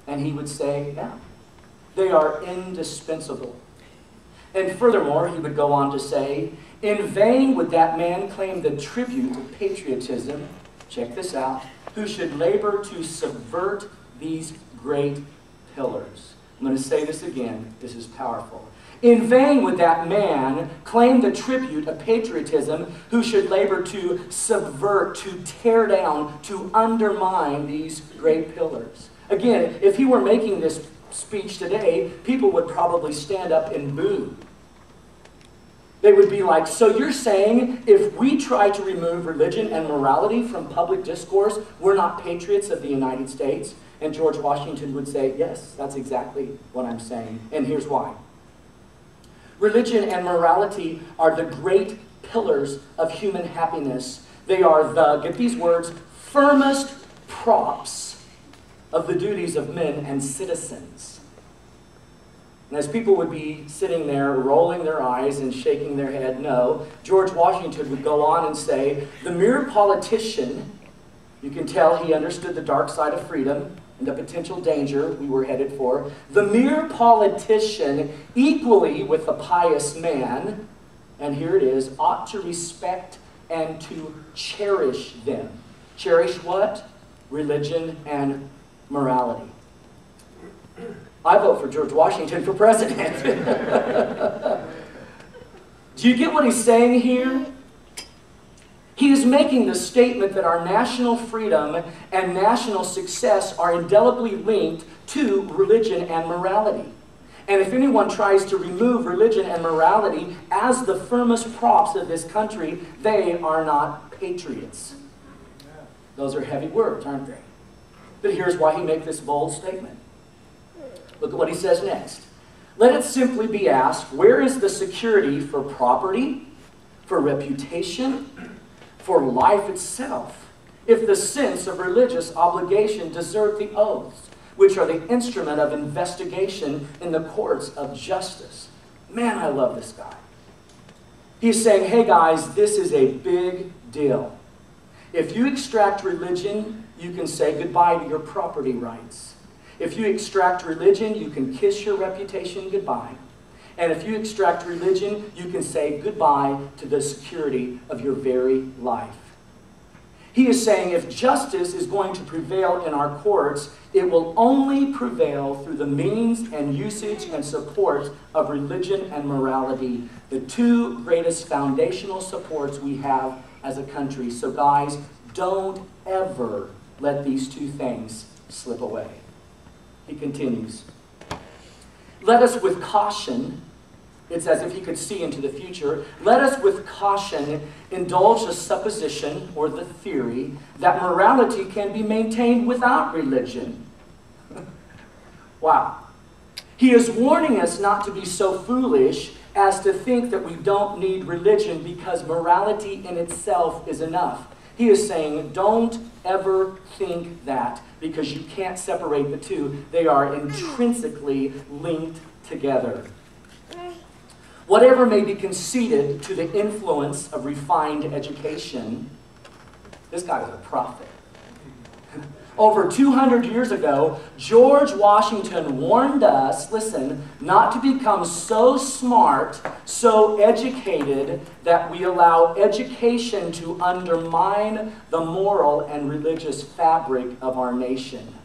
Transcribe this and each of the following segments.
And he would say, yeah, they are indispensable. And furthermore, he would go on to say, in vain would that man claim the tribute of patriotism, check this out, who should labor to subvert these great pillars. I'm going to say this again. This is powerful. In vain would that man claim the tribute of patriotism who should labor to subvert, to tear down, to undermine these great pillars. Again, if he were making this speech today, people would probably stand up and boo. They would be like, so you're saying if we try to remove religion and morality from public discourse, we're not patriots of the United States? And George Washington would say, yes, that's exactly what I'm saying. And here's why. Religion and morality are the great pillars of human happiness. They are the, get these words, firmest props of the duties of men and citizens. And as people would be sitting there rolling their eyes and shaking their head, no, George Washington would go on and say, the mere politician, you can tell he understood the dark side of freedom and the potential danger we were headed for. The mere politician, equally with the pious man, and here it is, ought to respect and to cherish them. Cherish what? Religion and morality. I vote for George Washington for president. Do you get what he's saying here? He is making the statement that our national freedom and national success are indelibly linked to religion and morality. And if anyone tries to remove religion and morality as the firmest props of this country, they are not patriots. Those are heavy words, aren't they? But here's why he makes this bold statement. Look at what he says next. Let it simply be asked, where is the security for property, for reputation, for life itself, if the sense of religious obligation desert the oaths, which are the instrument of investigation in the courts of justice? Man, I love this guy. He's saying, hey guys, this is a big deal. If you extract religion, you can say goodbye to your property rights. If you extract religion, you can kiss your reputation goodbye. And if you extract religion, you can say goodbye to the security of your very life. He is saying if justice is going to prevail in our courts, it will only prevail through the means and usage and support of religion and morality, the two greatest foundational supports we have as a country. So guys, don't ever let these two things slip away. He continues, let us with caution, it's as if he could see into the future, let us with caution indulge the supposition or the theory that morality can be maintained without religion. Wow. He is warning us not to be so foolish as to think that we don't need religion because morality in itself is enough. He is saying, don't ever think that, because you can't separate the two. They are intrinsically linked together. Whatever may be conceded to the influence of refined education, this guy was a prophet. Over 200 years ago, George Washington warned us, listen, not to become so smart, so educated, that we allow education to undermine the moral and religious fabric of our nation.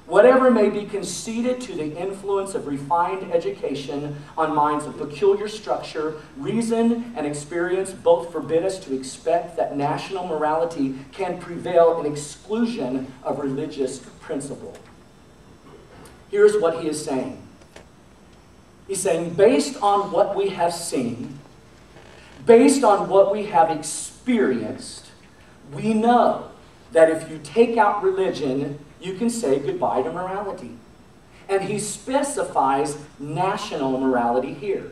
Whatever may be conceded to the influence of refined education on minds of peculiar structure, reason and experience both forbid us to expect that national morality can prevail in exclusion of religious principle. Here's what he is saying. He's saying, based on what we have seen, based on what we have experienced, we know that if you take out religion, you can say goodbye to morality. And he specifies national morality here.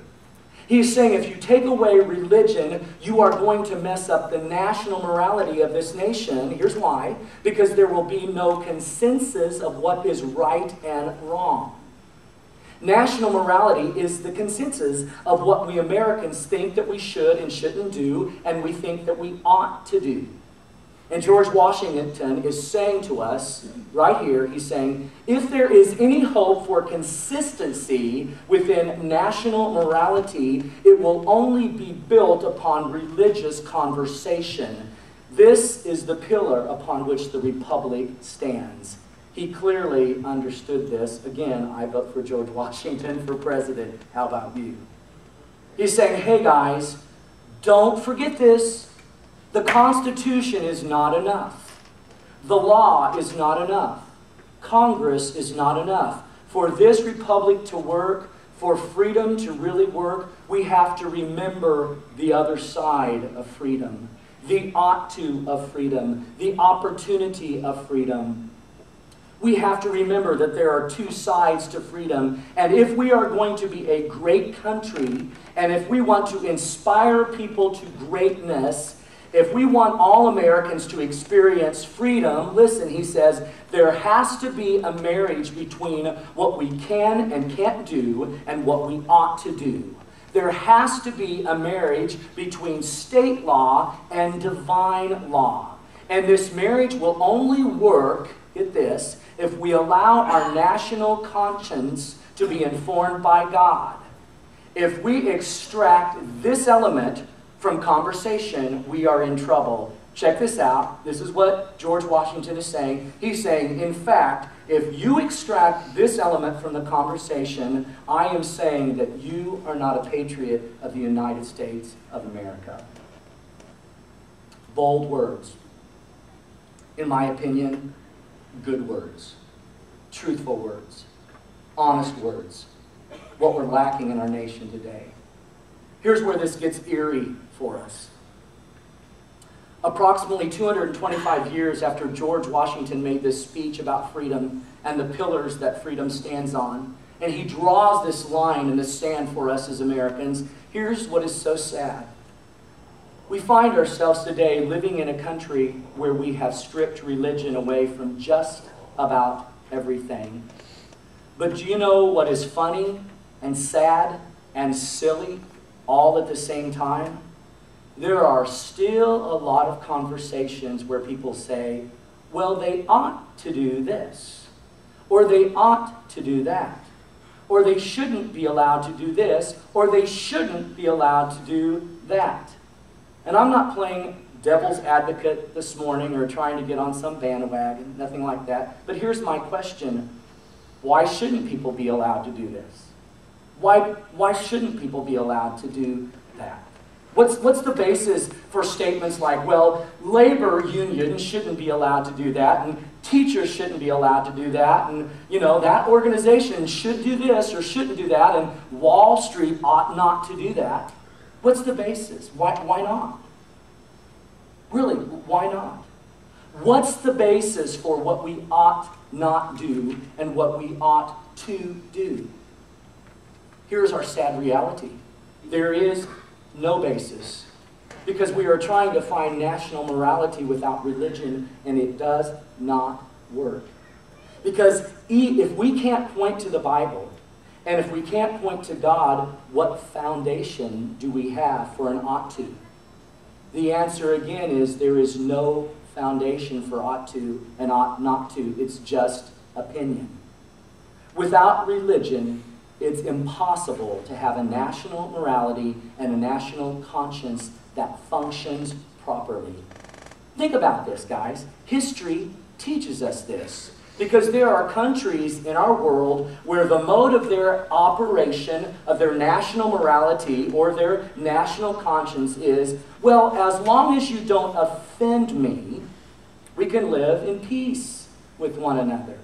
He's saying if you take away religion, you are going to mess up the national morality of this nation. Here's why. Because there will be no consensus of what is right and wrong. National morality is the consensus of what we Americans think that we should and shouldn't do, and we think that we ought to do. And George Washington is saying to us, right here, he's saying, if there is any hope for consistency within national morality, it will only be built upon religious conversation. This is the pillar upon which the Republic stands. He clearly understood this. Again, I vote for George Washington for president. How about you? He's saying, hey guys, don't forget this. The Constitution is not enough. The law is not enough. Congress is not enough. For this republic to work, for freedom to really work, we have to remember the other side of freedom. The ought to of freedom. The opportunity of freedom. We have to remember that there are two sides to freedom. And if we are going to be a great country, and if we want to inspire people to greatness, if we want all Americans to experience freedom, listen, he says, there has to be a marriage between what we can and can't do and what we ought to do. There has to be a marriage between state law and divine law. And this marriage will only work, get this, if we allow our national conscience to be informed by God. If we extract this element from conversation, we are in trouble. Check this out. This is what George Washington is saying. He's saying, in fact, if you extract this element from the conversation, I am saying that you are not a patriot of the United States of America. Bold words. In my opinion, good words. Truthful words. Honest words. What we're lacking in our nation today. Here's where this gets eerie for us. Approximately 225 years after George Washington made this speech about freedom and the pillars that freedom stands on, and he draws this line in the sand for us as Americans, here's what is so sad. We find ourselves today living in a country where we have stripped religion away from just about everything. But do you know what is funny and sad and silly all at the same time? There are still a lot of conversations where people say, well, they ought to do this, or they ought to do that, or they shouldn't be allowed to do this, or they shouldn't be allowed to do that. And I'm not playing devil's advocate this morning or trying to get on some bandwagon, nothing like that. But here's my question. Why shouldn't people be allowed to do this? Why shouldn't people be allowed to do that? What's the basis for statements like, well, labor unions shouldn't be allowed to do that, and teachers shouldn't be allowed to do that, and, you know, that organization should do this or shouldn't do that, and Wall Street ought not to do that? What's the basis? Why not? Really, why not? What's the basis for what we ought not do and what we ought to do? Here's our sad reality. There is no basis, because we are trying to find national morality without religion, and it does not work. Because if we can't point to the Bible, and if we can't point to God, what foundation do we have for an ought to? The answer again is there is no foundation for ought to and ought not to. It's just opinion. Without religion, it's impossible to have a national morality and a national conscience that functions properly. Think about this, guys. History teaches us this. Because there are countries in our world where the mode of their operation, of their national morality or their national conscience is, well, as long as you don't offend me, we can live in peace with one another.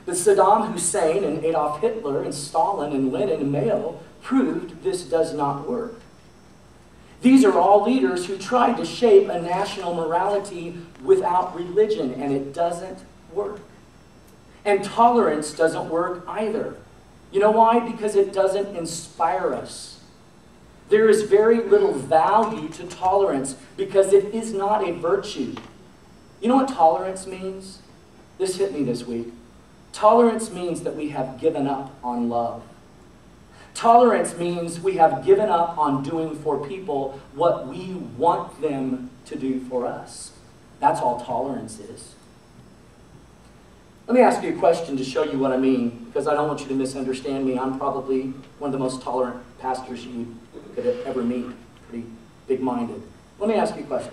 But Saddam Hussein and Adolf Hitler and Stalin and Lenin and Mao proved this does not work. These are all leaders who tried to shape a national morality without religion, and it doesn't work. And tolerance doesn't work either. You know why? Because it doesn't inspire us. There is very little value to tolerance because it is not a virtue. You know what tolerance means? This hit me this week. Tolerance means that we have given up on love. Tolerance means we have given up on doing for people what we want them to do for us. That's all tolerance is. Let me ask you a question to show you what I mean, because I don't want you to misunderstand me. I'm probably one of the most tolerant pastors you could ever meet. Pretty big-minded. Let me ask you a question.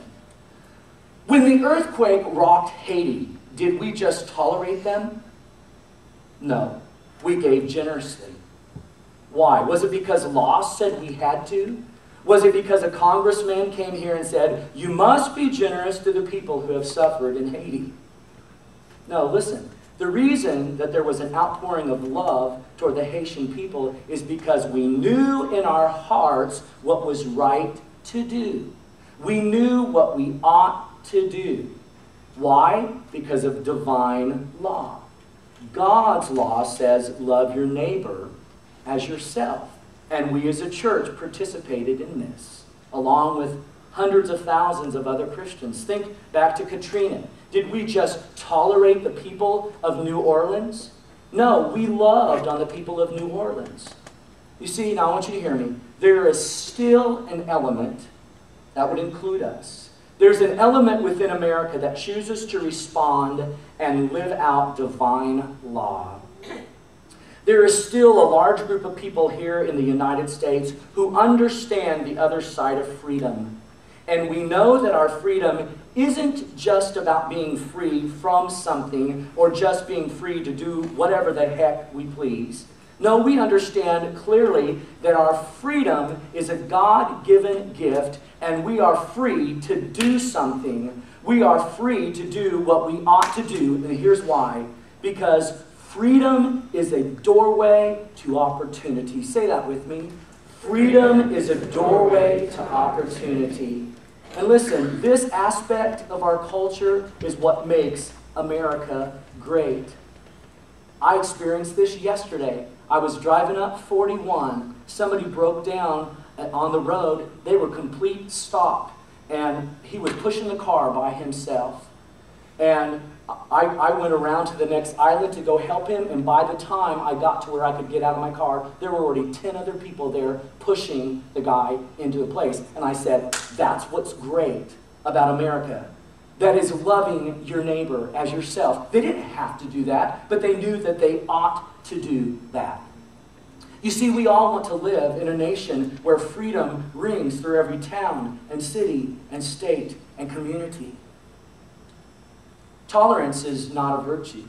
When the earthquake rocked Haiti, did we just tolerate them? No. We gave generously. Why? Was it because law said we had to? Was it because a congressman came here and said, you must be generous to the people who have suffered in Haiti? No, listen. The reason that there was an outpouring of love toward the Haitian people is because we knew in our hearts what was right to do. We knew what we ought to do. Why? Because of divine law. God's law says, love your neighbor as yourself. And we as a church participated in this, along with hundreds of thousands of other Christians. Think back to Katrina. Did we just tolerate the people of New Orleans? No, we loved on the people of New Orleans. You see, now I want you to hear me. There is still an element that would include us. There's an element within America that chooses to respond and live out divine law. There is still a large group of people here in the United States who understand the other side of freedom. And we know that our freedom isn't just about being free from something or just being free to do whatever the heck we please. No, we understand clearly that our freedom is a God-given gift, and we are free to do something. We are free to do what we ought to do, and here's why. Because freedom is a doorway to opportunity. Say that with me. Freedom is a doorway to opportunity. And listen, this aspect of our culture is what makes America great. I experienced this yesterday. I was driving up 41. Somebody broke down on the road. They were complete stop. And he was pushing the car by himself. And I went around to the next island to go help him, and by the time I got to where I could get out of my car, there were already 10 other people there pushing the guy into a place. And I said, that's what's great about America. That is loving your neighbor as yourself. They didn't have to do that, but they knew that they ought to do that. You see, we all want to live in a nation where freedom rings through every town and city and state and community. Tolerance is not a virtue.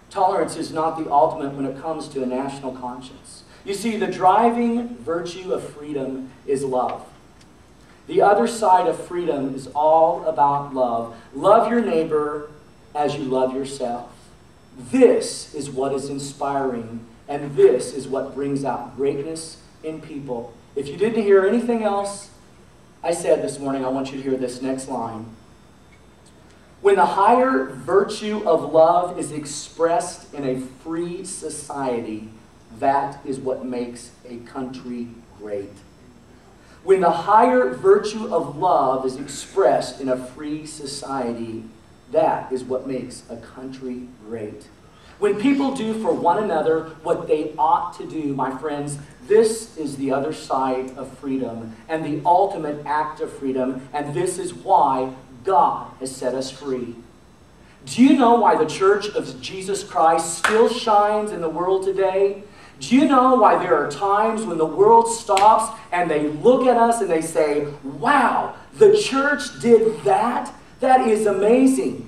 Tolerance is not the ultimate when it comes to a national conscience. You see, the driving virtue of freedom is love. The other side of freedom is all about love. Love your neighbor as you love yourself. This is what is inspiring, and this is what brings out greatness in people. If you didn't hear anything else I said this morning, I want you to hear this next line. When the higher virtue of love is expressed in a free society, that is what makes a country great. When the higher virtue of love is expressed in a free society, that is what makes a country great. When people do for one another what they ought to do, my friends, this is the other side of freedom and the ultimate act of freedom, and this is why God has set us free. Do you know why the Church of Jesus Christ still shines in the world today? Do you know why there are times when the world stops and they look at us and they say, wow, the church did that? That is amazing.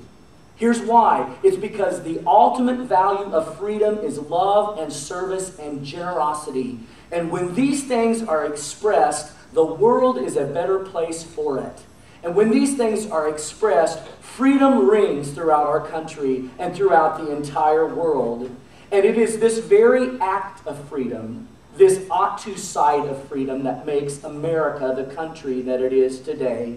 Here's why. It's because the ultimate value of freedom is love and service and generosity. And when these things are expressed, the world is a better place for it. And when these things are expressed, freedom rings throughout our country and throughout the entire world. And it is this very act of freedom, this ought to side of freedom, that makes America the country that it is today.